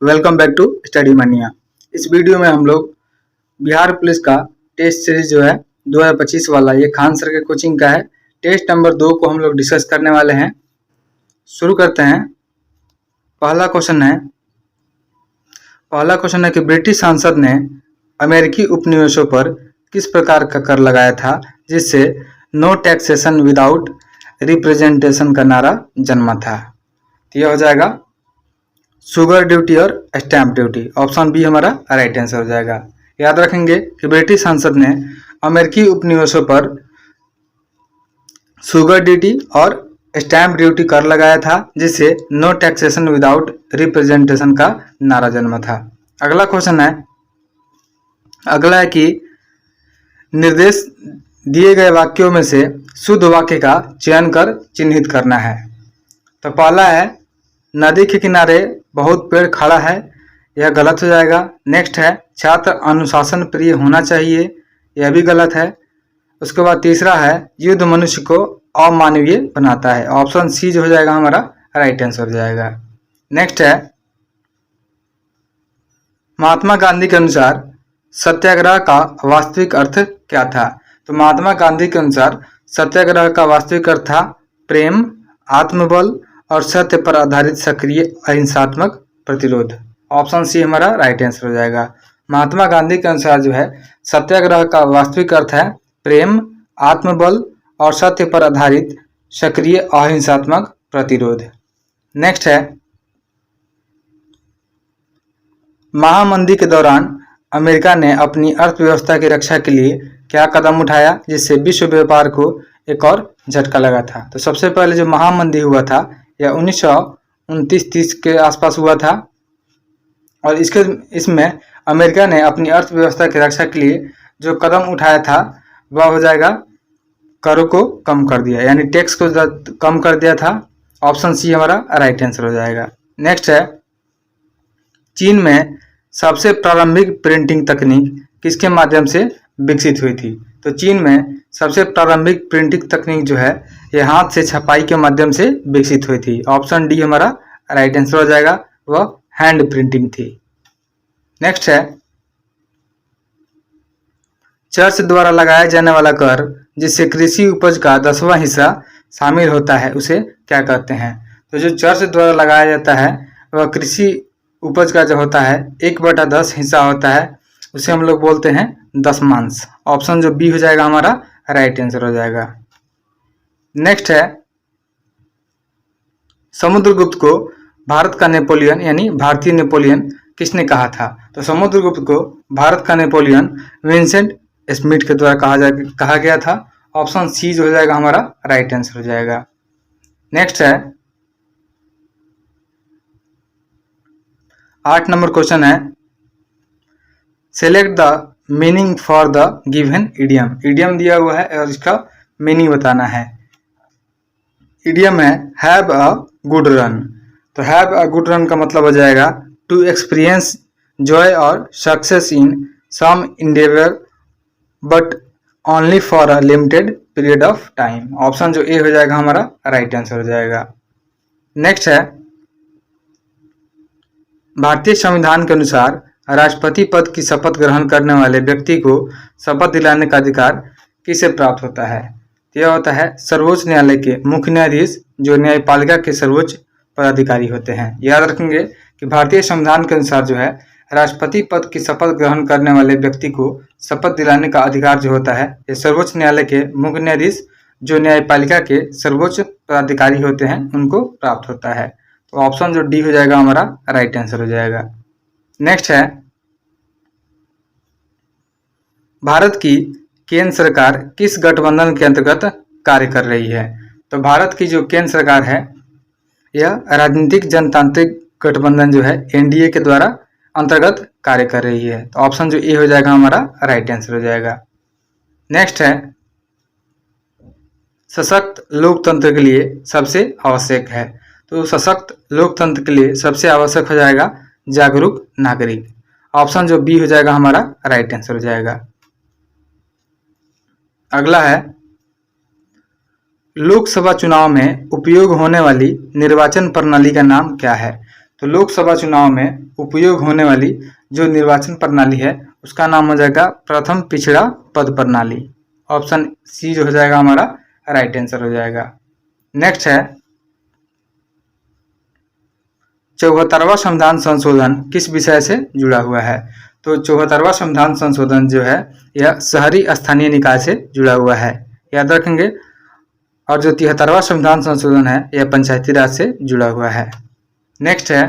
Welcome back to study मनिया। इस video में हम लोग बिहार पुलिस का टेस्ट सीरीज जो है 2025 वाला, ये खान सर के कोचिंग का है। टेस्ट नंबर 2 को हम लोग डिस्कस करने वाले हैं। शुरू करते हैं। पहला क्वेश्चन है कि ब्रिटिश संसद ने अमेरिकी उपनिवेशों पर किस प्रकार का कर लगाया था जिससे नो टैक्सेशन विदाउट रिप्रेजेंटेशन का नारा जन्मा था। तो यह हो जाएगा शुगर ड्यूटी और स्टैंप ड्यूटी। ऑप्शन बी हमारा राइट आंसर हो जाएगा। याद रखेंगे कि ब्रिटिश संसद ने अमेरिकी उपनिवेशों पर शुगर ड्यूटी और स्टैंप ड्यूटी कर लगाया था जिससे नो टैक्सेशन विदाउट रिप्रेजेंटेशन का नारा जन्मा था। अगला क्वेश्चन है कि निर्देश दिए गए वाक्यों में से शुद्ध वाक्य का चयन कर चिन्हित करना है। तो पहला है नदी के किनारे बहुत पेड़ खड़ा है, यह गलत हो जाएगा। नेक्स्ट है छात्र अनुशासन प्रिय होना चाहिए, यह भी गलत है। उसके बाद तीसरा है युद्ध मनुष्य को अमानवीय बनाता है। ऑप्शन सी जो हो जाएगा हमारा राइट आंसर हो जाएगा। नेक्स्ट है महात्मा गांधी के अनुसार सत्याग्रह का वास्तविक अर्थ क्या था। तो महात्मा गांधी के अनुसार सत्याग्रह का वास्तविक अर्थ था प्रेम, आत्मबल और सत्य पर आधारित सक्रिय अहिंसात्मक प्रतिरोध। ऑप्शन सी हमारा राइट आंसर हो जाएगा। महात्मा गांधी के अनुसार जो है सत्याग्रह का वास्तविक अर्थ है प्रेम, आत्मबल और सत्य पर आधारित सक्रिय अहिंसात्मक प्रतिरोध। नेक्स्ट है महामंदी के दौरान अमेरिका ने अपनी अर्थव्यवस्था की रक्षा के लिए क्या कदम उठाया जिससे विश्व व्यापार को एक और झटका लगा था। तो सबसे पहले जो महामंदी हुआ था यह 1929-30 के आसपास हुआ था और इसमें अमेरिका ने अपनी अर्थव्यवस्था की रक्षा के लिए जो कदम उठाया था वह हो जाएगा करों को कम कर दिया, यानी टैक्स को कम कर दिया था। ऑप्शन सी हमारा राइट आंसर हो जाएगा। नेक्स्ट है चीन में सबसे प्रारंभिक प्रिंटिंग तकनीक किसके माध्यम से विकसित हुई थी। तो चीन में सबसे प्रारंभिक प्रिंटिंग तकनीक जो है यह हाथ से छपाई के माध्यम से विकसित हुई थी। ऑप्शन डी हमारा राइट आंसर हो जाएगा, वह हैंड प्रिंटिंग थी। नेक्स्ट है चर्च द्वारा लगाया जाने वाला कर जिससे कृषि उपज का 10वां हिस्सा शामिल होता है उसे क्या कहते हैं। तो जो चर्च द्वारा लगाया जाता है वह कृषि उपज का जो होता है 1/10 हिस्सा होता है, उसे हम लोग बोलते हैं दशमांश। ऑप्शन जो बी हो जाएगा हमारा राइट आंसर हो जाएगा। नेक्स्ट है समुद्रगुप्त को भारत का नेपोलियन यानी भारतीय नेपोलियन किसने कहा था। तो समुद्रगुप्त को भारत का नेपोलियन विंसेंट स्मिथ के द्वारा कहा गया था। ऑप्शन सी जो हो जाएगा हमारा राइट आंसर हो जाएगा। नेक्स्ट है 8 नंबर क्वेश्चन है select the meaning for the given idiom. Idiom दिया हुआ है और इसका मीनिंग बताना है। इडियम है हैव अ गुड रन। तो हैव अ गुड रन का मतलब हो जाएगा टू एक्सपीरियंस जॉय और success in some endeavour but only for a limited period of time. Option जो ए हो जाएगा हमारा राइट आंसर हो जाएगा। नेक्स्ट है भारतीय संविधान के अनुसार राष्ट्रपति पद की शपथ ग्रहण करने वाले व्यक्ति को शपथ दिलाने का अधिकार किसे प्राप्त होता है। यह होता है सर्वोच्च न्यायालय के मुख्य न्यायाधीश जो न्यायपालिका के सर्वोच्च पदाधिकारी होते हैं। याद रखेंगे कि भारतीय संविधान के अनुसार जो है राष्ट्रपति पद की शपथ ग्रहण करने वाले व्यक्ति को शपथ दिलाने का अधिकार जो होता है यह सर्वोच्च न्यायालय के मुख्य न्यायाधीश जो न्यायपालिका के सर्वोच्च पदाधिकारी होते हैं उनको प्राप्त होता है। तो ऑप्शन जो डी हो जाएगा हमारा राइट आंसर हो जाएगा। नेक्स्ट है भारत की केंद्र सरकार किस गठबंधन के अंतर्गत कार्य कर रही है। तो भारत की जो केंद्र सरकार है यह राजनीतिक जनतांत्रिक गठबंधन जो है एनडीए के द्वारा अंतर्गत कार्य कर रही है। तो ऑप्शन जो ए हो जाएगा हमारा राइट आंसर हो जाएगा। नेक्स्ट है सशक्त लोकतंत्र के लिए सबसे आवश्यक है। तो सशक्त लोकतंत्र के लिए सबसे आवश्यक हो जाएगा जागरूक नागरिक। ऑप्शन जो बी हो जाएगा हमारा राइट आंसर हो जाएगा। अगला है लोकसभा चुनाव में उपयोग होने वाली निर्वाचन प्रणाली का नाम क्या है। तो लोकसभा चुनाव में उपयोग होने वाली जो निर्वाचन प्रणाली है उसका नाम हो जाएगा प्रथम पिछड़ा पद प्रणाली। ऑप्शन सी जो हो जाएगा हमारा राइट आंसर हो जाएगा। नेक्स्ट है 74वां संविधान संशोधन किस विषय से जुड़ा हुआ है? तो 74वां संविधान संशोधन जो है यह शहरी स्थानीय निकाय से जुड़ा हुआ है, याद रखेंगे। और जो 73वां संविधान संशोधन है यह पंचायती राज से जुड़ा हुआ है। नेक्स्ट है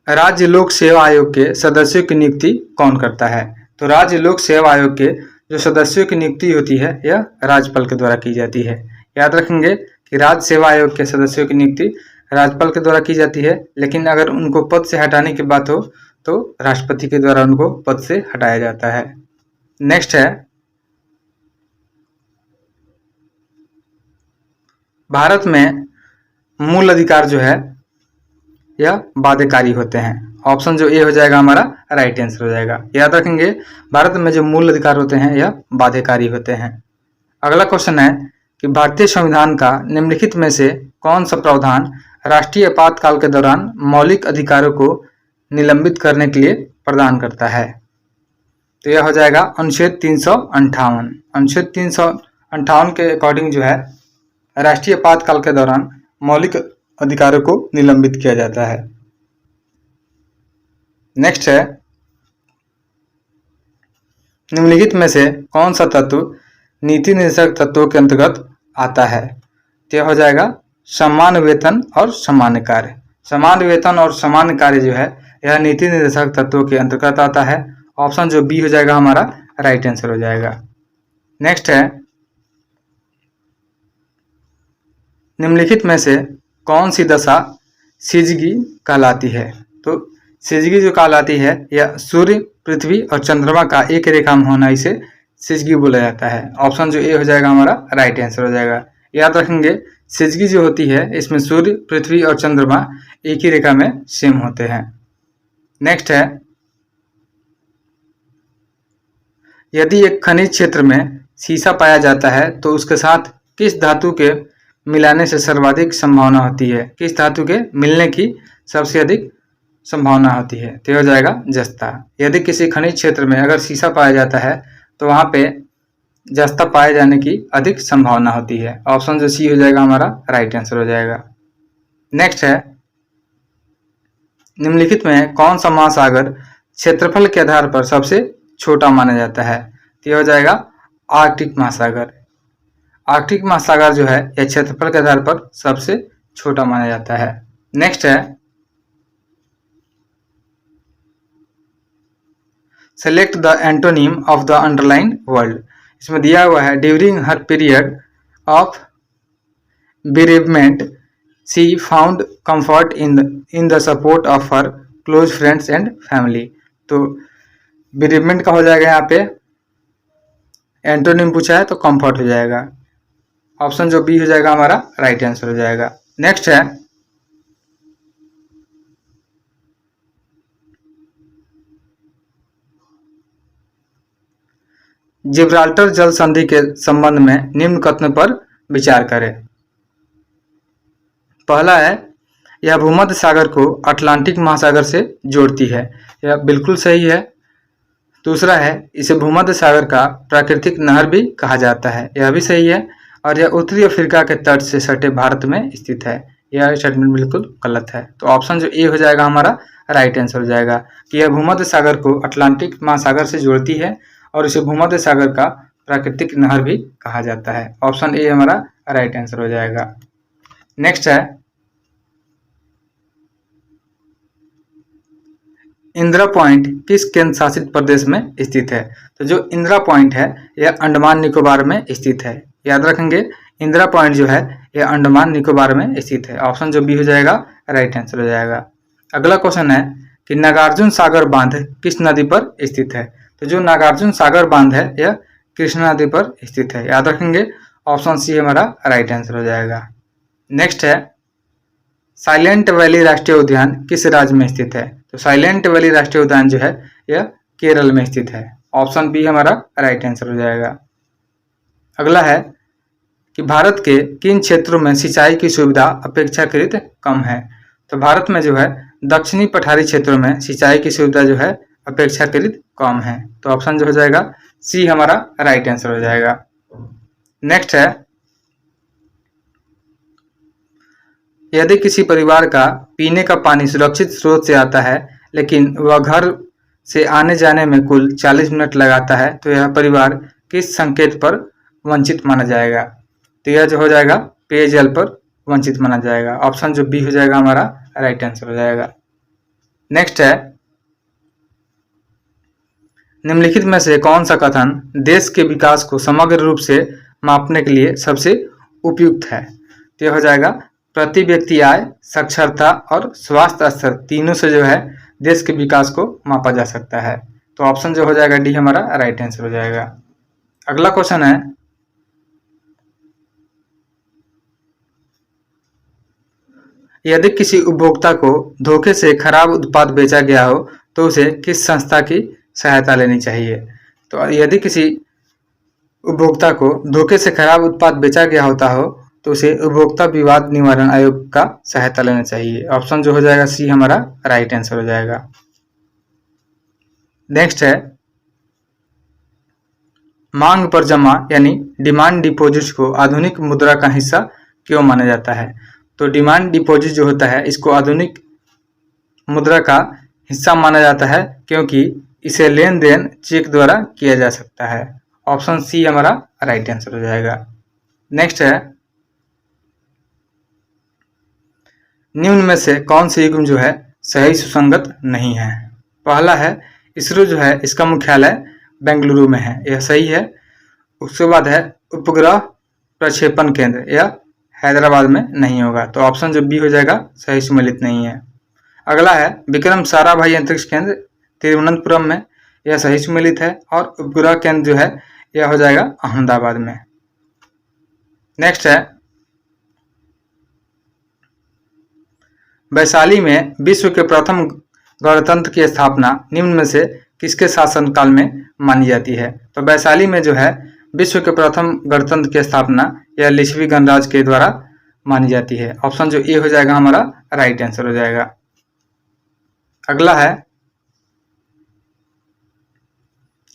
राज्य लोक सेवा आयोग के सदस्यों की नियुक्ति कौन करता है? तो राज्य लोक सेवा आयोग के जो सदस्यों की नियुक्ति होती है यह राज्यपाल के द्वारा की जाती है। याद रखेंगे कि राज्य सेवा आयोग के सदस्यों की नियुक्ति राज्यपाल के द्वारा की जाती है, लेकिन अगर उनको पद से हटाने की बात हो तो राष्ट्रपति के द्वारा उनको पद से हटाया जाता है। नेक्स्ट है भारत में मूल अधिकार जो है यह बाध्यकारी होते हैं। ऑप्शन जो ए हो जाएगा हमारा राइट आंसर हो जाएगा। याद रखेंगे भारत में जो मूल अधिकार होते हैं यह बाध्यकारी होते हैं। अगला क्वेश्चन है कि भारतीय संविधान का निम्नलिखित में से कौन सा प्रावधान राष्ट्रीय आपातकाल के दौरान मौलिक अधिकारों को निलंबित करने के लिए प्रदान करता है? तो यह हो जाएगा अनुच्छेद 358। अनुच्छेद 358 के अकॉर्डिंग जो है राष्ट्रीय आपातकाल के दौरान मौलिक अधिकारों को निलंबित किया जाता है। नेक्स्ट है निम्नलिखित में से कौन सा तत्व नीति निर्देशक तत्वों के अंतर्गत आता है? तो यह हो जाएगा समान वेतन और सामान्य कार्य। समान वेतन और सामान्य कार्य जो है यह नीति निर्देशक तत्वों के अंतर्गत आता है। ऑप्शन जो बी हो जाएगा हमारा राइट आंसर हो जाएगा। नेक्स्ट है निम्नलिखित में से कौन सी दशा सिजगी कहलाती है? तो सिजगी जो कहलाती है यह सूर्य, पृथ्वी और चंद्रमा का एक रेखा में होना इसे सिजगी बोला जाता है। ऑप्शन जो ए हो जाएगा हमारा राइट आंसर हो जाएगा। याद रखेंगे सिजगी जो होती है इसमें सूर्य, पृथ्वी और चंद्रमा एक ही रेखा में सेम होते हैं। नेक्स्ट है यदि एक खनिज क्षेत्र में सीसा पाया जाता है तो उसके साथ किस धातु के मिलाने से सर्वाधिक संभावना होती है? किस धातु के मिलने की सबसे अधिक संभावना होती है? तो हो जाएगा जस्ता। यदि किसी खनिज क्षेत्र में अगर सीसा पाया जाता है तो वहां पे जस्ता पाए जाने की अधिक संभावना होती है। ऑप्शन जो सी हो जाएगा हमारा राइट आंसर हो जाएगा। नेक्स्ट है निम्नलिखित में कौन सा महासागर क्षेत्रफल के आधार पर सबसे छोटा माना जाता है? तो हो जाएगा आर्कटिक महासागर। आर्कटिक महासागर जो है यह क्षेत्रफल के आधार पर सबसे छोटा माना जाता है। नेक्स्ट है select the antonym of the underline word. इसमें दिया हुआ है during her period of bereavement she found comfort in the support of her close friends and family। तो bereavement का हो जाएगा यहाँ पे एंटोनिम पूछा है तो कंफर्ट हो जाएगा। ऑप्शन जो बी हो जाएगा हमारा राइट आंसर हो जाएगा। नेक्स्ट है जिब्राल्टर जल संधि के संबंध में निम्न कथनों पर विचार करें। पहला है यह भूमध्य सागर को अटलांटिक महासागर से जोड़ती है, यह बिल्कुल सही है। दूसरा है इसे भूमध्य सागर का प्राकृतिक नहर भी कहा जाता है, यह भी सही है। और यह उत्तरी अफ्रीका के तट से सटे भारत में स्थित है, यह स्टेटमेंट बिल्कुल गलत है। तो ऑप्शन जो ए हो जाएगा हमारा राइट आंसर हो जाएगा कि यह भूमध्य सागर को अटलांटिक महासागर से जोड़ती है और इसे भूमध्य सागर का प्राकृतिक नहर भी कहा जाता है। ऑप्शन ए हमारा राइट आंसर हो जाएगा। नेक्स्ट है इंदिरा पॉइंट किस केंद्र शासित प्रदेश में स्थित है? तो जो इंदिरा पॉइंट है यह अंडमान निकोबार में स्थित है। याद रखेंगे इंदिरा पॉइंट जो है यह अंडमान निकोबार में स्थित है। ऑप्शन जो बी हो जाएगा राइट आंसर हो जाएगा। अगला क्वेश्चन है कि नागार्जुन सागर बांध किस नदी पर स्थित है? तो जो नागार्जुन सागर बांध है यह कृष्णा नदी पर स्थित है। याद रखेंगे ऑप्शन सी हमारा राइट आंसर हो जाएगा। नेक्स्ट है साइलेंट वैली राष्ट्रीय उद्यान किस राज्य में स्थित है? तो साइलेंट वैली राष्ट्रीय उद्यान जो है यह केरल में स्थित है। ऑप्शन बी हमारा राइट आंसर हो जाएगा। अगला है कि भारत के किन क्षेत्रों में सिंचाई की सुविधा अपेक्षाकृत कम है। तो भारत में जो है दक्षिणी पठारी क्षेत्रों में सिंचाई की सुविधा जो है अपेक्षाकृत कम है। तो ऑप्शन जो हो जाएगा सी हमारा राइट आंसर हो जाएगा। नेक्स्ट है, यदि किसी परिवार का पीने का पानी सुरक्षित स्रोत से आता है लेकिन वह घर से आने जाने में कुल 40 मिनट लगाता है तो यह परिवार किस संकेत पर वंचित माना जाएगा। तो यह जो हो जाएगा पेयजल पर वंचित माना जाएगा। ऑप्शन जो बी हो जाएगा हमारा राइट आंसर हो जाएगा। नेक्स्ट है, निम्नलिखित में से कौन सा कथन देश के विकास को समग्र रूप से मापने के लिए सबसे उपयुक्त है। तो यह हो जाएगा प्रति व्यक्ति आय, साक्षरता और स्वास्थ्य स्तर तीनों से जो है देश के विकास को मापा जा सकता है। तो ऑप्शन जो हो जाएगा डी हमारा राइट आंसर हो जाएगा। अगला क्वेश्चन है, यदि किसी उपभोक्ता को धोखे से खराब उत्पाद बेचा गया हो तो उसे किस संस्था की सहायता लेनी चाहिए। तो यदि किसी उपभोक्ता को धोखे से खराब उत्पाद बेचा गया होता हो तो उसे उपभोक्ता विवाद निवारण आयोग का सहायता लेना चाहिए। ऑप्शन जो हो जाएगा सी हमारा राइट आंसर हो जाएगा। नेक्स्ट है, मांग पर जमा यानी डिमांड डिपॉजिट को आधुनिक मुद्रा का हिस्सा क्यों माना जाता है। तो डिमांड डिपॉजिट जो होता है इसको आधुनिक मुद्रा का हिस्सा माना जाता है क्योंकि इसे लेन देन चेक द्वारा किया जा सकता है। ऑप्शन सी हमारा राइट आंसर हो जाएगा। नेक्स्ट है, निम्न में से कौन सी युग्म जो है सही सुसंगत नहीं है। पहला है इसरो जो है इसका मुख्यालय बेंगलुरु में है, यह सही है। उसके बाद है उपग्रह प्रक्षेपण केंद्र, यह हैदराबाद में नहीं होगा। तो ऑप्शन जो बी हो जाएगा सही सम्मिलित नहीं है। अगला है विक्रम साराभाई अंतरिक्ष केंद्र तिरुवनंतपुरम में, यह सही सम्मिलित है। और उपग्रह केंद्र जो है यह हो जाएगा अहमदाबाद में। नेक्स्ट है, वैशाली में विश्व के प्रथम गणतंत्र की स्थापना निम्न में से किसके शासनकाल में मानी जाती है। तो वैशाली में जो है विश्व के प्रथम गणतंत्र की स्थापना यह लिच्छवी गणराज्य के द्वारा मानी जाती है। ऑप्शन जो ए हो जाएगा हमारा राइट आंसर हो जाएगा। अगला है,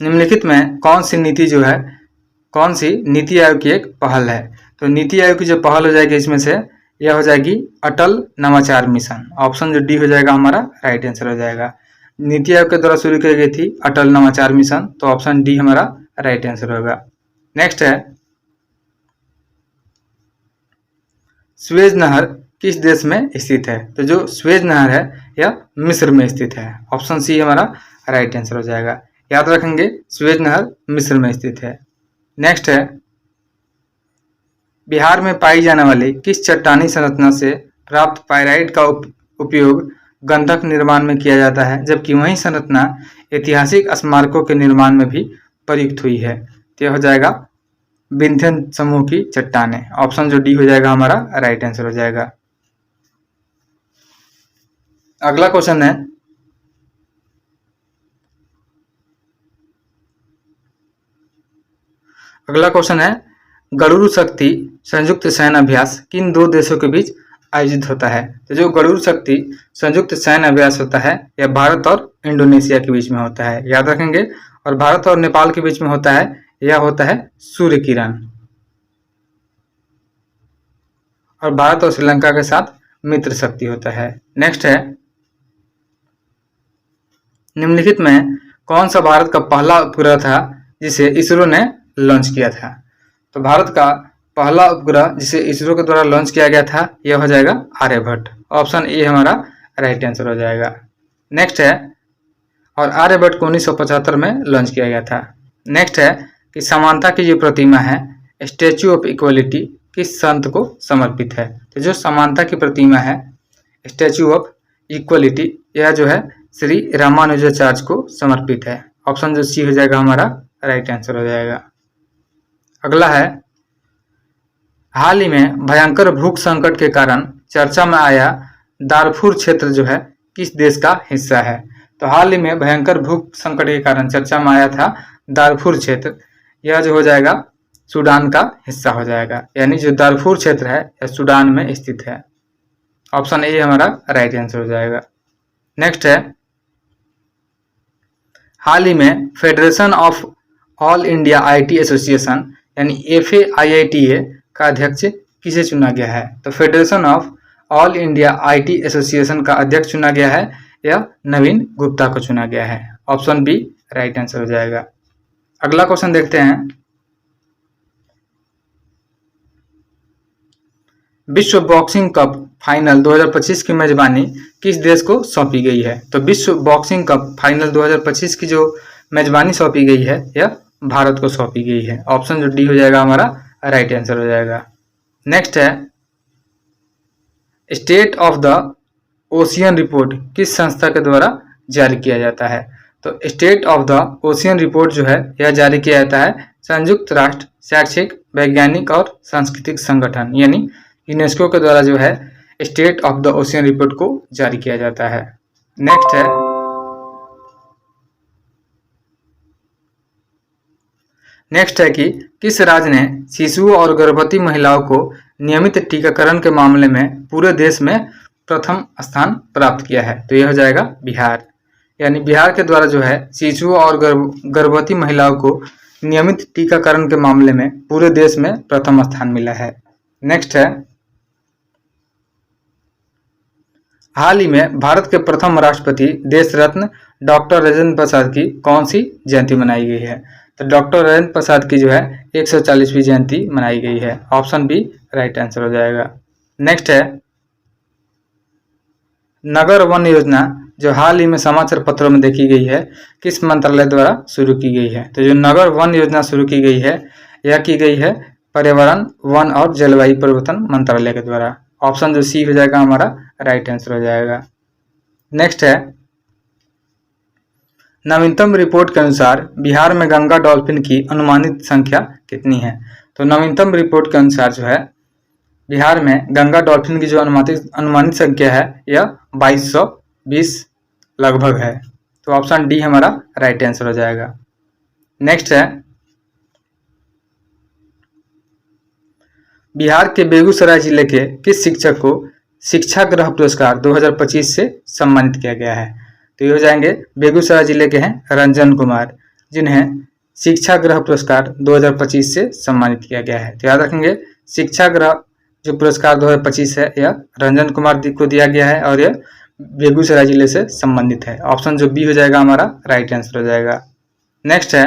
निम्नलिखित में कौन सी नीति आयोग की एक पहल है। तो नीति आयोग की जो पहल हो जाएगी इसमें से यह हो जाएगी अटल नवाचार मिशन। ऑप्शन जो डी हो जाएगा हमारा राइट आंसर हो जाएगा। नीति आयोग के द्वारा शुरू की गई थी अटल नवाचार मिशन, तो ऑप्शन डी हमारा राइट आंसर होगा। नेक्स्ट है, स्वेज नहर किस देश में स्थित है। तो जो स्वेज नहर है यह मिस्र में स्थित है। ऑप्शन सी हमारा राइट आंसर हो जाएगा। याद रखेंगे स्वेज नहर मिस्र में स्थित है। नेक्स्ट है, बिहार में पाई जाने वाली किस चट्टानी संरचना से प्राप्त पाइराइट का उपयोग गंधक निर्माण में किया जाता है, जबकि वही संरचना ऐतिहासिक स्मारकों के निर्माण में भी प्रयुक्त हुई है। तो यह हो जाएगा विंध्यन समूह की चट्टानें। ऑप्शन जो डी हो जाएगा हमारा राइट आंसर हो जाएगा। अगला क्वेश्चन है, गरुड़ शक्ति संयुक्त सैन्य अभ्यास किन दो देशों के बीच आयोजित होता है। तो जो गरुड़ शक्ति संयुक्त सैन्य अभ्यास होता है यह भारत और इंडोनेशिया के बीच में होता है, याद रखेंगे। और भारत और नेपाल के बीच में होता है, यह होता है सूर्य किरण। और भारत और श्रीलंका के साथ मित्र शक्ति होता है। नेक्स्ट है, निम्नलिखित में कौन सा भारत का पहला उपग्रह था जिसे इसरो ने लॉन्च किया था। तो भारत का पहला उपग्रह जिसे इसरो के द्वारा लॉन्च किया गया था यह हो जाएगा आर्यभट्ट। ऑप्शन ए हमारा राइट आंसर हो जाएगा। नेक्स्ट है, और आर्यभट्ट को 1975 में लॉन्च किया गया था। नेक्स्ट है कि समानता की जो प्रतिमा है स्टैच्यू ऑफ इक्वलिटी किस संत को समर्पित है। तो जो समानता की प्रतिमा है स्टैच्यू ऑफ इक्वलिटी यह जो है श्री रामानुजाचार्य को समर्पित है। ऑप्शन जो सी हो जाएगा हमारा राइट आंसर हो जाएगा। अगला है, हाल ही में भयंकर भूख संकट के कारण चर्चा में आया दारफुर क्षेत्र जो है किस देश का हिस्सा है। तो हाल ही में भयंकर भूख संकट के कारण चर्चा में आया था दारफुर क्षेत्र, यह जो हो जाएगा सूडान का हिस्सा हो जाएगा, यानी जो दारफूर क्षेत्र है यह सूडान में स्थित है। ऑप्शन ए हमारा राइट आंसर हो जाएगा। नेक्स्ट है, हाल ही में federation of all India IT association यानी FAIITA का अध्यक्ष किसे चुना गया है? तो federation of all India IT association का अध्यक्ष चुना गया है या नवीन गुप्ता को चुना गया है। ऑप्शन बी राइट आंसर हो जाएगा। अगला क्वेश्चन देखते हैं, विश्व बॉक्सिंग कप फाइनल 2025 की मेजबानी किस देश को सौंपी गई है? तो विश्व बॉक्सिंग कप फाइनल 2025 की जो मेजबानी सौंपी गई है यह भारत को सौंपी गई है। ऑप्शन जो डी हो जाएगा हमारा राइट आंसर हो जाएगा। नेक्स्ट है, state of the ocean report किस संस्था के द्वारा जारी किया जाता है? तो state of the ocean report जो है यह जारी किया जाता है संयुक्त राष्ट्र शैक्षिक वैज्ञानिक और सांस्कृतिक संगठन यानी यूनेस्को के द्वारा जो है state of the ocean report को जारी किया जाता है। नेक्स्ट है कि किस राज्य ने शिशुओं और गर्भवती महिलाओं को नियमित टीकाकरण के मामले में पूरे देश में प्रथम स्थान प्राप्त किया है? तो यह हो जाएगा बिहार, यानी बिहार के द्वारा जो है शिशुओं और गर्भवती महिलाओं को नियमित टीकाकरण के मामले में पूरे देश में प्रथम स्थान मिला है। नेक्स्ट है, हाल ही में भारत के प्रथम राष्ट्रपति देश रत्न डॉक्टर राजेंद्र प्रसाद की कौन सी जयंती मनाई गई है? तो डॉक्टर राजेंद्र प्रसाद की जो है 140वीं जयंती मनाई गई है। ऑप्शन बी राइट आंसर हो जाएगा। नेक्स्ट है, नगर वन योजना जो हाल ही में समाचार पत्रों में देखी गई है किस मंत्रालय द्वारा शुरू की गई है? तो जो नगर वन योजना शुरू की गई है यह की गई है पर्यावरण वन और जलवायु परिवर्तन मंत्रालय के द्वारा। ऑप्शन जो सी हो जाएगा हमारा राइट आंसर हो जाएगा। नेक्स्ट है, नवीनतम रिपोर्ट के अनुसार बिहार में गंगा डॉल्फिन की अनुमानित संख्या कितनी है? तो नवीनतम रिपोर्ट के अनुसार जो है बिहार में गंगा डॉल्फिन की जो अनुमानित संख्या है यह 2220 लगभग है। तो ऑप्शन डी हमारा राइट आंसर हो जाएगा। नेक्स्ट है, बिहार के बेगूसराय जिले के किस शिक्षक को शिक्षा ग्रह पुरस्कार 2025 से सम्मानित किया गया है? तो ये हो जाएंगे बेगूसराय जिले के हैं रंजन कुमार, जिन्हें शिक्षा ग्रह पुरस्कार 2025 से सम्मानित किया गया है। तो याद रखेंगे शिक्षा ग्रह जो पुरस्कार 2025 है यह रंजन कुमार को दिया गया है और यह बेगूसराय जिले से संबंधित है। ऑप्शन जो बी हो जाएगा हमारा राइट आंसर हो जाएगा। नेक्स्ट है,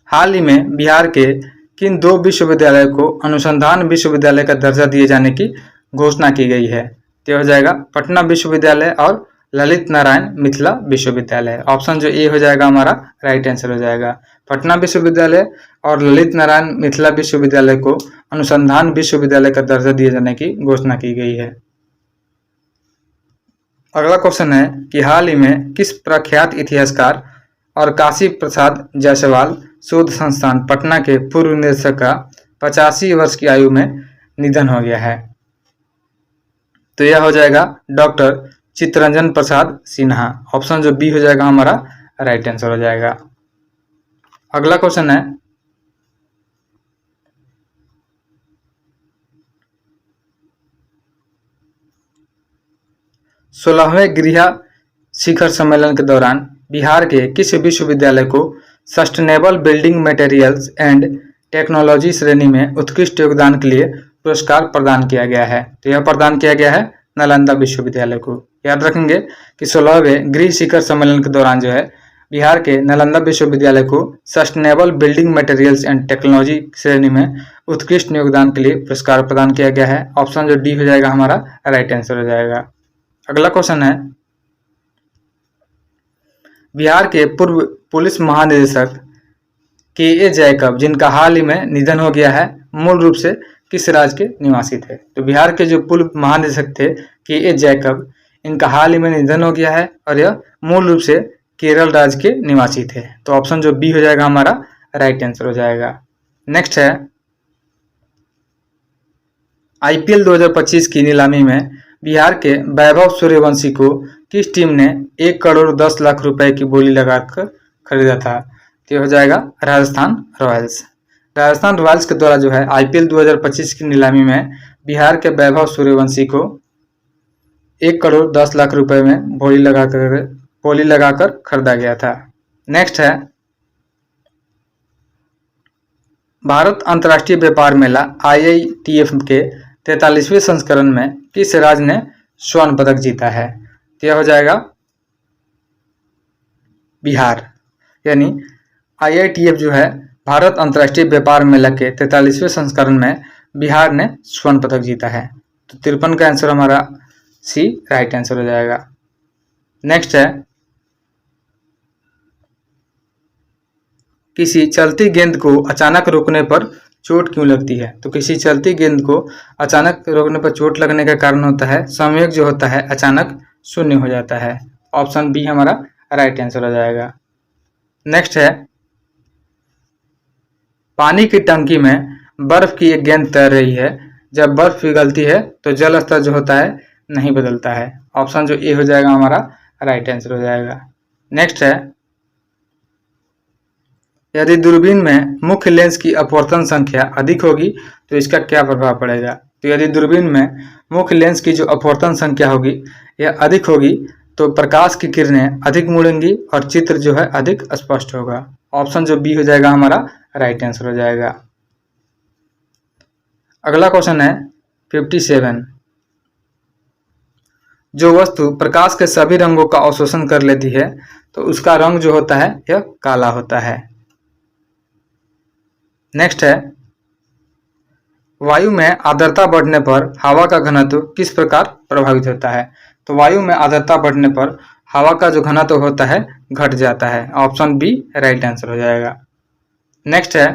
हाल ही में बिहार के किन दो विश्वविद्यालयों को अनुसंधान विश्वविद्यालय का दर्जा दिए जाने की घोषणा की गई है? तो हो जाएगा पटना विश्वविद्यालय और ललित नारायण मिथिला विश्वविद्यालय। ऑप्शन जो ए हो जाएगा हमारा राइट आंसर हो जाएगा। पटना विश्वविद्यालय और ललित नारायण मिथिला विश्वविद्यालय को अनुसंधान विश्वविद्यालय का दर्जा दिए जाने की घोषणा की गई है। अगला क्वेश्चन है कि हाल ही में किस प्रख्यात इतिहासकार और काशी प्रसाद जायसवाल शोध संस्थान पटना के पूर्व निदेशक का 85 वर्ष की आयु में निधन हो गया है? तो यह हो जाएगा डॉक्टर चित्तरंजन प्रसाद सिन्हा। ऑप्शन जो बी हो जाएगा हमारा राइट आंसर हो जाएगा। अगला क्वेश्चन है, 16वें गृह शिखर सम्मेलन के दौरान बिहार के किस विश्वविद्यालय को sustainable building materials and technology श्रेणी में उत्कृष्ट योगदान के लिए पुरस्कार प्रदान किया गया है? तो यह प्रदान किया गया है नालंदा विश्वविद्यालय को। याद रखेंगे कि 16वें गृह शिखर सम्मेलन के दौरान जो है बिहार के नालंदा विश्वविद्यालय को sustainable building materials and technology श्रेणी में उत्कृष्ट योगदान के लिए पुरस्कार प्रदान किया गया है। ऑप्शन जो डी हो जाएगा हमारा राइट आंसर हो जाएगा। अगला क्वेश्चन है, बिहार के पूर्व पुलिस महानिदेशक के जैकब जिनका हाल ही में निधन हो गया है मूल रूप से किस राज्य के निवासी थे? तो बिहार के जो पूर्व महानिदेशक थे के जैकब, इनका हाल ही में निधन हो गया है और यह मूल रूप से केरल राज्य के निवासी थे। तो ऑप्शन जो बी हो जाएगा हमारा राइट आंसर हो जाएगा। नेक्स्ट है, IPL 2025 की नीलामी में बिहार के वैभव सूर्यवंशी को किस टीम ने 1 करोड़ 10 लाख रुपए की बोली लगाकर खरीदा था? तो ये हो जाएगा राजस्थान रॉयल्स। राजस्थान रॉयल्स के द्वारा जो है आईपीएल 2025 की नीलामी में बिहार के वैभव सूर्यवंशी को 1 करोड़ 10 लाख रुपए में बोली लगाकर खरीदा गया था। नेक्स्ट है भारत अंतर्राष्ट्रीय व्यापार मेला IITF के 43वें संस्करण में किस राज्य ने स्वर्ण पदक जीता है? तो यह हो जाएगा बिहार। यानी IITF जो है भारत अंतर्राष्ट्रीय व्यापार मेला के 43वें संस्करण में बिहार ने स्वर्ण पदक जीता है। तो 53 का आंसर हमारा सी राइट आंसर हो जाएगा। नेक्स्ट है किसी चलती गेंद को अचानक रोकने पर चोट क्यों लगती है? तो किसी चलती गेंद को अचानक रोकने पर चोट लगने का कारण होता है संवेग जो होता है अचानक शून्य हो जाता है। ऑप्शन बी हमारा राइट आंसर हो जाएगा। नेक्स्ट है पानी की टंकी में बर्फ की एक गेंद तैर रही है, जब बर्फ पिघलती है तो जल स्तर जो होता है नहीं बदलता है। ऑप्शन जो ए हो जाएगा हमारा राइट आंसर हो जाएगा। नेक्स्ट है यदि दूरबीन में मुख्य लेंस की अपवर्तन संख्या अधिक होगी तो इसका क्या प्रभाव पड़ेगा? तो यदि दूरबीन में मुख्य लेंस की जो अपवर्तन संख्या होगी यह अधिक होगी तो प्रकाश की किरणें अधिक मुड़ेंगी और चित्र जो है अधिक स्पष्ट होगा। ऑप्शन जो बी हो जाएगा हमारा राइट आंसर हो जाएगा। अगला क्वेश्चन है 57। जो वस्तु प्रकाश के सभी रंगों का अवशोषण कर लेती है तो उसका रंग जो होता है यह काला होता है। नेक्स्ट है वायु में आर्द्रता बढ़ने पर हवा का घनत्व किस प्रकार प्रभावित होता है? तो वायु में आर्द्रता बढ़ने पर हवा का जो घनत्व होता है घट जाता है। ऑप्शन बी राइट आंसर हो जाएगा। नेक्स्ट है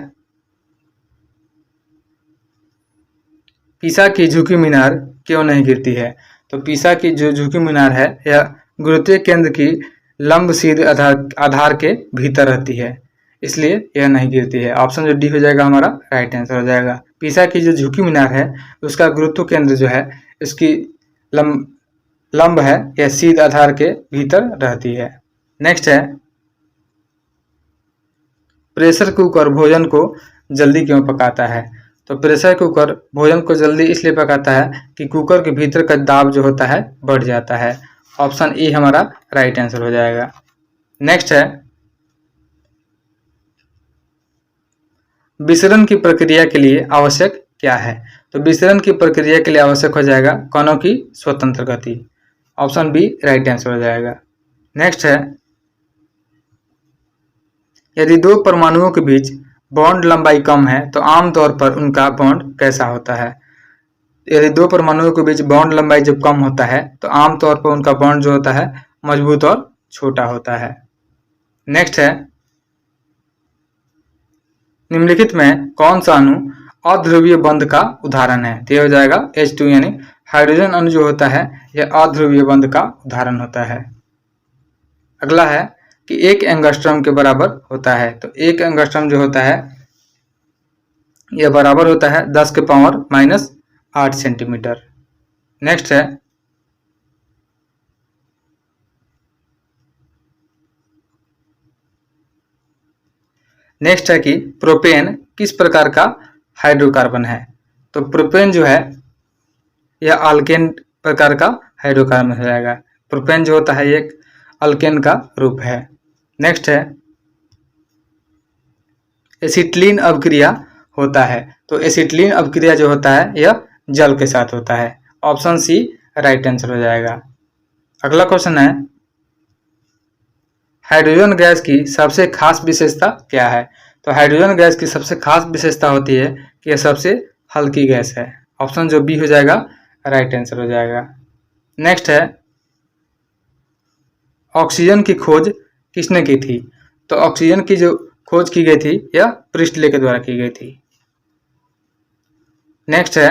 पीसा की झुकी मीनार क्यों नहीं गिरती है? तो पीसा की जो झुकी मीनार है यह गुरुत्वीय केंद्र की लंब सीध आधार के भीतर रहती है, इसलिए यह नहीं गिरती है। ऑप्शन जो डी हो जाएगा हमारा राइट आंसर हो जाएगा। पीसा की जो झुकी मीनार है उसका गुरुत्व केंद्र जो है इसकी लंब है यह सीध आधार के भीतर रहती है। नेक्स्ट है प्रेशर कुकर भोजन को जल्दी क्यों पकाता है? तो प्रेशर कुकर भोजन को जल्दी इसलिए पकाता है कि कुकर के भीतर का दाब जो होता है बढ़ जाता है। ऑप्शन ए हमारा राइट आंसर हो जाएगा। नेक्स्ट है विसरण की प्रक्रिया के लिए आवश्यक क्या है? तो विसरण की प्रक्रिया के लिए आवश्यक हो जाएगा कणों की स्वतंत्र गति। ऑप्शन बी राइट आंसर हो जाएगा। नेक्स्ट है यदि दो परमाणुओं के बीच बॉन्ड लंबाई कम है तो आमतौर पर उनका बॉन्ड कैसा होता है? यदि दो परमाणुओं के बीच बॉन्ड लंबाई जब कम होता है तो आमतौर पर उनका बॉन्ड जो होता है मजबूत और छोटा होता है। नेक्स्ट है निम्नलिखित में कौन सा अणु अध्रुवीय बंध का उदाहरण है? तो यह हो जाएगा H2 यानी हाइड्रोजन अणु जो होता है यह अध्रुवीय बंध का उदाहरण होता है। अगला है कि 1 एंगस्ट्रॉम के बराबर होता है। तो 1 एंगस्ट्रॉम जो होता है यह बराबर होता है 10 के पावर -8 सेंटीमीटर। नेक्स्ट है कि प्रोपेन किस प्रकार का हाइड्रोकार्बन है? तो प्रोपेन जो है यह अल्केन प्रकार का हाइड्रोकार्बन हो जाएगा। प्रोपेन जो होता है एक अल्केन का रूप है। नेक्स्ट है एसिटिलीन अभिक्रिया होता है। तो एसिटिलीन अभिक्रिया जो होता है यह जल के साथ होता है। ऑप्शन सी राइट आंसर हो जाएगा। अगला क्वेश्चन है हाइड्रोजन गैस की सबसे खास विशेषता क्या है? तो हाइड्रोजन गैस की सबसे खास विशेषता होती है कि यह सबसे हल्की गैस है। ऑप्शन जो बी हो जाएगा राइट आंसर हो जाएगा। नेक्स्ट है ऑक्सीजन की खोज किसने की थी? तो ऑक्सीजन की जो खोज की गई थी यह प्रिस्टले के द्वारा की गई थी। नेक्स्ट है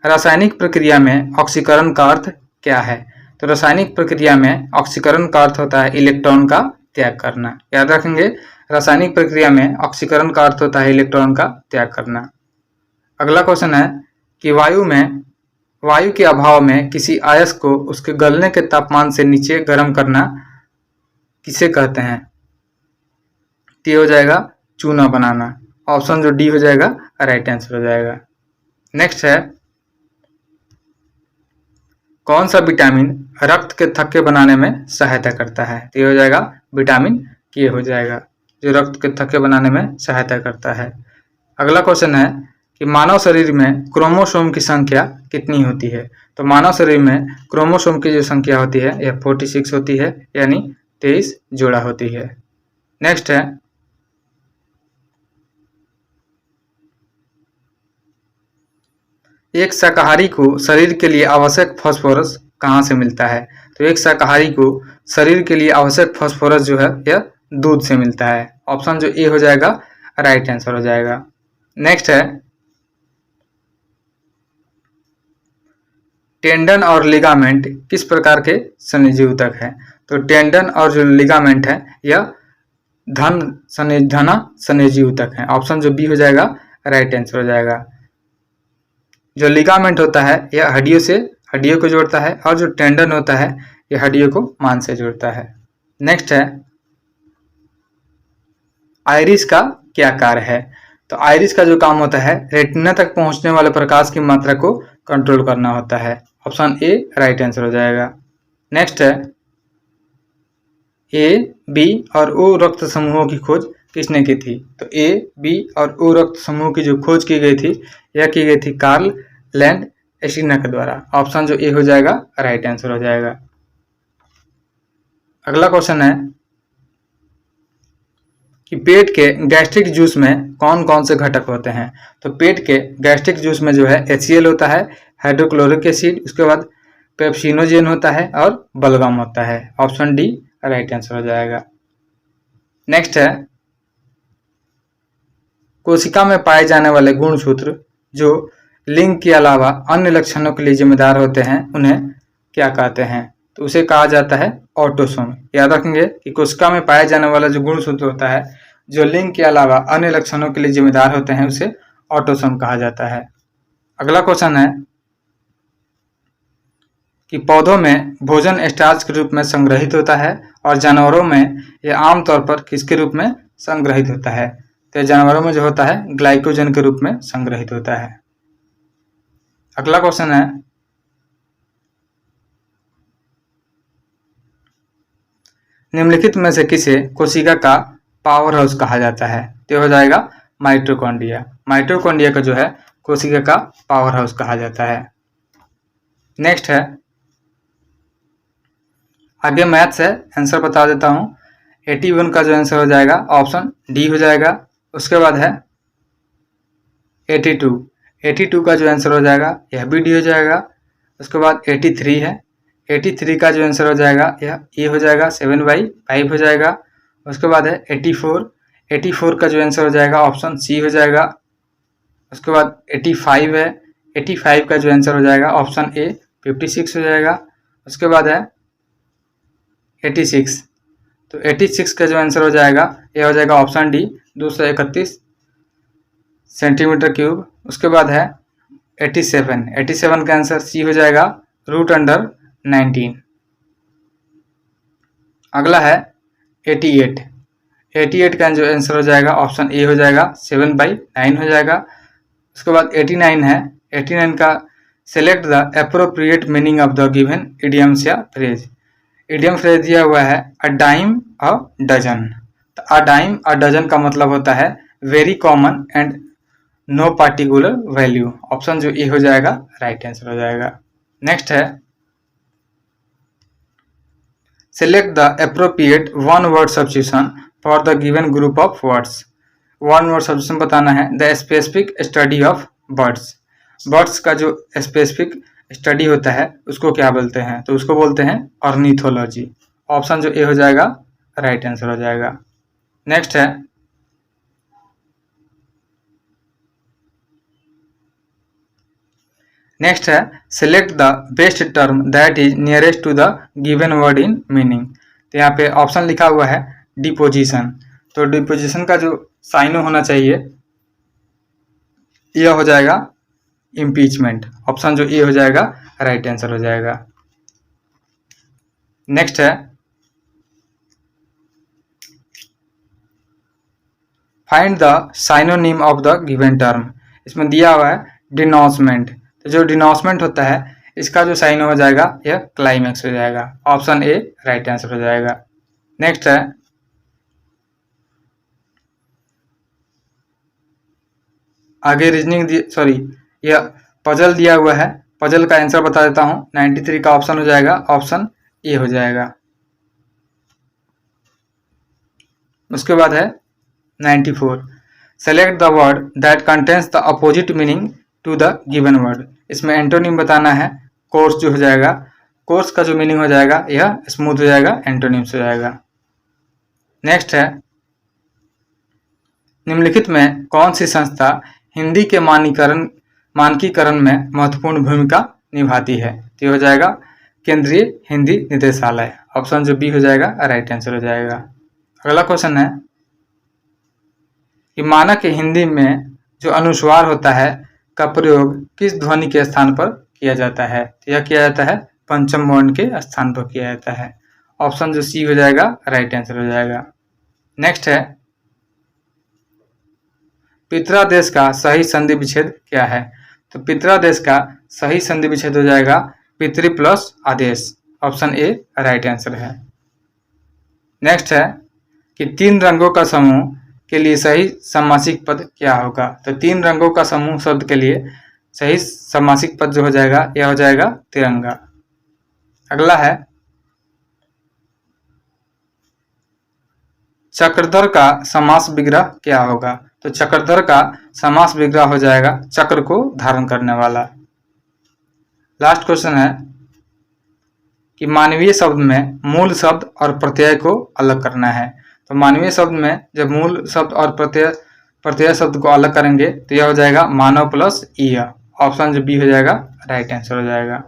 रासायनिक प्रक्रिया में ऑक्सीकरण का अर्थ क्या है? तो रासायनिक प्रक्रिया में ऑक्सीकरण का अर्थ होता है इलेक्ट्रॉन का त्याग करना। याद रखेंगे रासायनिक प्रक्रिया में ऑक्सीकरण का अर्थ होता है इलेक्ट्रॉन का त्याग करना। अगला क्वेश्चन है कि वायु के अभाव में किसी अयस्क को उसके गलने के तापमान से नीचे गर्म करना किसे कहते हैं? तो ये हो जाएगा चूना बनाना। ऑप्शन जो डी हो जाएगा राइट आंसर हो जाएगा। नेक्स्ट है, कौन सा विटामिन रक्त के थक्के बनाने में सहायता करता है? तो ये हो जाएगा विटामिन के हो जाएगा, जो रक्त के थक्के बनाने में सहायता करता है। अगला क्वेश्चन है कि मानव शरीर में क्रोमोसोम की संख्या कितनी होती है? तो मानव शरीर में क्रोमोसोम की जो संख्या होती है यह 46 होती है, यानी 23 जोड़ा होती है। नेक्स्ट है, एक शाकाहारी को शरीर के लिए आवश्यक फास्फोरस कहाँ से मिलता है? तो एक शाकाहारी को शरीर के लिए आवश्यक फास्फोरस जो है यह दूध से मिलता है। ऑप्शन जो ए हो जाएगा राइट आंसर हो जाएगा। नेक्स्ट है, टेंडन और लिगामेंट किस प्रकार के संयोजी ऊतक है? तो टेंडन और जो लिगामेंट है यह धना संयोजी ऊतक है। ऑप्शन जो बी हो जाएगा राइट आंसर हो जाएगा। जो लिगामेंट होता है यह हड्डियों को जोड़ता है, और जो टेंडन होता है यह हड्डियों को मांस से जोड़ता है। नेक्स्ट है, आइरिस का क्या कार्य है? तो आइरिस का जो काम होता है रेटिना तक पहुंचने वाले प्रकाश की मात्रा को कंट्रोल करना होता है। ऑप्शन ए राइट आंसर हो जाएगा। नेक्स्ट है, ए, बी और ओ रक्त समूहों की खोज किसने की थी? तो ए, बी और ओ रक्त समूह की जो खोज की गई थी यह की गई थी कार्ल लैंड एस्टीना के द्वारा। ऑप्शन जो ए हो जाएगा राइट आंसर हो जाएगा। अगला क्वेश्चन है कि पेट के गैस्ट्रिक जूस में कौन कौन से घटक होते हैं? तो पेट के गैस्ट्रिक जूस में जो है HCl होता है, हाइड्रोक्लोरिक एसिड, उसके बाद पेप्सिनोजेन होता है और बलगम होता है। ऑप्शन डी राइट आंसर हो जाएगा। नेक्स्ट है, कोशिका में पाए जाने वाले गुणसूत्र जो लिंग के अलावा अन्य लक्षणों के लिए जिम्मेदार होते हैं उन्हें क्या कहते हैं? तो उसे कहा जाता है ऑटोसोम। याद रखेंगे कि कोशिका में पाए जाने वाला जो गुणसूत्र होता है जो लिंग के अलावा अन्य लक्षणों के लिए जिम्मेदार होते हैं उसे ऑटोसोम कहा जाता है। अगला क्वेश्चन है कि पौधों में भोजन स्टार्च के रूप में संग्रहित होता है और जानवरों में यह आमतौर पर किसके रूप में संग्रहित होता है? तो जानवरों में जो होता है ग्लाइकोजन के रूप में संग्रहित होता है। अगला क्वेश्चन है, निम्नलिखित में से किसे कोशिका का पावर हाउस कहा जाता है? तो हो जाएगा माइटोकॉन्ड्रिया। माइटोकॉन्ड्रिया का जो है कोशिका का पावर हाउस कहा जाता है। नेक्स्ट है, आगे मैथ्स है, आंसर बता देता हूँ। 81 का जो आंसर हो जाएगा ऑप्शन डी हो जाएगा। उसके बाद है 82 का जो आंसर हो जाएगा यह भी डी हो जाएगा। उसके बाद 83 है, 83 का जो आंसर हो जाएगा यह ए हो जाएगा, 7/5 हो जाएगा। उसके बाद है 84 का जो आंसर हो जाएगा ऑप्शन सी हो जाएगा। उसके बाद 85 है, 85 का जो आंसर हो जाएगा ऑप्शन ए 56 हो जाएगा। उसके बाद है 86, तो 86 का जो आंसर हो जाएगा यह हो जाएगा ऑप्शन डी 231 सेंटीमीटर क्यूब। उसके बाद है 87 का आंसर सी हो जाएगा √19। अगला है 88 का जो आंसर हो जाएगा ऑप्शन ए हो जाएगा, 7/9 हो जाएगा। उसके बाद 89 है, 89 का select the appropriate meaning of the given idioms या फ्रेज। इडियम फ्रेज दिया हुआ है अ डाइम अ डजन। तो अ डाइम अ डजन का मतलब होता है very common and no particular value. Option जो ए हो जाएगा राइट आंसर हो जाएगा। नेक्स्ट है, select the appropriate one word substitution for the given group of words. One word substitution बताना है। The specific study of birds. Birds का जो स्पेसिफिक स्टडी होता है उसको क्या बोलते हैं? तो उसको बोलते हैं ऑर्निथोलॉजी। ऑप्शन जो ए हो जाएगा राइट आंसर हो जाएगा। नेक्स्ट है, select the best term that is nearest to the given word in meaning. तो यहाँ पे ऑप्शन लिखा हुआ है डिपोजिशन। तो डिपोजिशन का जो साइनो होना चाहिए यह हो जाएगा इम्पीचमेंट। ऑप्शन जो ए हो जाएगा राइट आंसर हो जाएगा। नेक्स्ट है, find the synonym of the given term. इसमें दिया हुआ है डिनोसमेंट, तो जो डिनोसमेंट होता है इसका जो साइन हो जाएगा यह क्लाइमैक्स हो जाएगा। ऑप्शन ए राइट आंसर हो जाएगा। नेक्स्ट है आगे रीजनिंग यह पजल दिया हुआ है, पजल का आंसर बता देता हूं। 93 का ऑप्शन हो जाएगा, ऑप्शन ए हो जाएगा। उसके बाद है 94, select the word that contains the opposite meaning to the given word. इसमें एंटोनिम बताना है। कोर्स जो हो जाएगा, कोर्स का जो मीनिंग हो जाएगा यह स्मूथ हो जाएगा, एंटोनिम्स हो जाएगा। नेक्स्ट है निम्नलिखित में कौन सी संस्था हिंदी के मानकीकरण में महत्वपूर्ण भूमिका निभाती है? तो हो जाएगा केंद्रीय हिंदी निदेशालय। ऑप्शन जो बी हो जाएगा राइट आंसर हो जाएगा। अगला क्वेश्चन है कि मानक हिंदी में जो अनुस्वार होता है का प्रयोग किस ध्वनि के स्थान पर किया जाता है? तो यह किया जाता है पंचम वर्ण के स्थान पर किया जाता है। ऑप्शन जो सी हो जाएगा राइट आंसर हो जाएगा। नेक्स्ट है पितरादेश का सही संधि विच्छेद क्या है? तो पितरादेश का सही संधि विच्छेद हो जाएगा पितृ प्लस आदेश। ऑप्शन ए राइट आंसर है। नेक्स्ट है कि 3 रंगों का समूह के लिए सही समासिक पद क्या होगा? तो 3 रंगों का समूह शब्द के लिए सही समासिक पद जो हो जाएगा यह हो जाएगा तिरंगा। अगला है चक्रधर का समास विग्रह क्या होगा? तो चक्रधर का समास विग्रह हो जाएगा चक्र को धारण करने वाला। लास्ट क्वेश्चन है कि मानवीय शब्द में मूल शब्द और प्रत्यय को अलग करना है। तो मानवीय शब्द में जब मूल शब्द और प्रत्यय शब्द को अलग करेंगे तो यह हो जाएगा मानव प्लस ईय। ऑप्शन जो बी हो जाएगा राइट आंसर हो जाएगा।